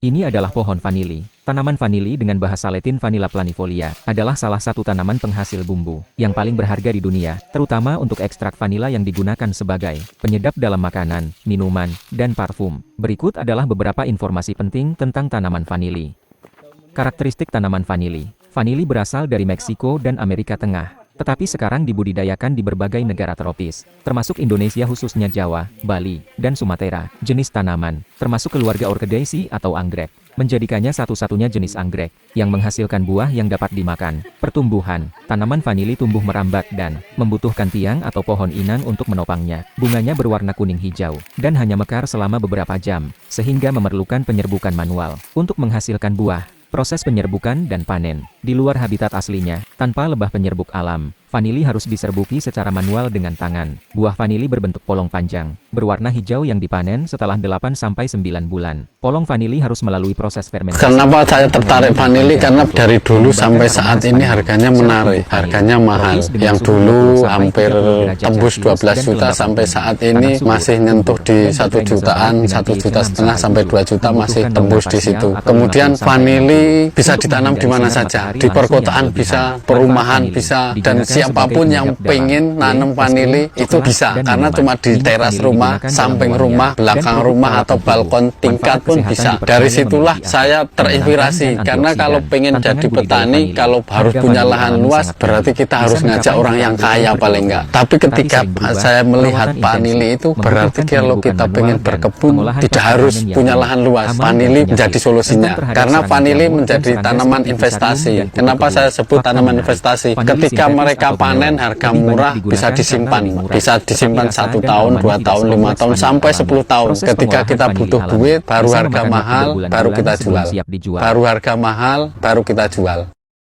Ini adalah pohon vanili. Tanaman vanili dengan bahasa Latin Vanilla planifolia adalah salah satu tanaman penghasil bumbu yang paling berharga di dunia, terutama untuk ekstrak vanila yang digunakan sebagai penyedap dalam makanan, minuman, dan parfum. Berikut adalah beberapa informasi penting tentang tanaman vanili. Karakteristik tanaman vanili. Vanili berasal dari Meksiko dan Amerika Tengah, tetapi sekarang dibudidayakan di berbagai negara tropis, termasuk Indonesia khususnya Jawa, Bali, dan Sumatera. Jenis tanaman, termasuk keluarga Orchidaceae atau anggrek, menjadikannya satu-satunya jenis anggrek yang menghasilkan buah yang dapat dimakan. Pertumbuhan, tanaman vanili tumbuh merambat dan membutuhkan tiang atau pohon inang untuk menopangnya. Bunganya berwarna kuning hijau dan hanya mekar selama beberapa jam, sehingga memerlukan penyerbukan manual untuk menghasilkan buah. Proses penyerbukan dan panen. Di luar habitat aslinya, tanpa lebah penyerbuk alam, vanili harus diserbuki secara manual dengan tangan. Buah vanili berbentuk polong panjang, berwarna hijau yang dipanen setelah 8-9 bulan. Polong vanili harus melalui proses fermentasi. Kenapa saya tertarik vanili? Karena dari dulu sampai saat ini harganya menarik, harganya mahal. Yang dulu hampir tembus 12 juta sampai saat ini masih nyentuh di 1 jutaan, 1,5 juta sampai 2 juta masih tembus di situ. Kemudian vanili bisa ditanam di mana saja, di perkotaan bisa, perumahan bisa, dan siapapun yang pengen nanam vanili itu bisa, karena cuma di teras rumah, samping rumah, belakang rumah, atau balkon tingkat pun bisa. Dari situlah saya terinspirasi, karena kalau pengen jadi petani, kalau harus punya lahan luas, berarti kita harus ngajak orang yang kaya paling enggak. Tapi ketika saya melihat vanili itu, berarti kalau kita pengen berkebun, tidak harus punya lahan luas. Vanili menjadi solusinya, karena vanili menjadi tanaman investasi. Kenapa saya sebut tanaman investasi? Ketika mereka panen harga murah, bisa disimpan 1 tahun, 2 tahun, 5 tahun, sampai 10 tahun. Ketika kita butuh duit, baru harga mahal, baru kita jual. Baru harga mahal, baru kita jual.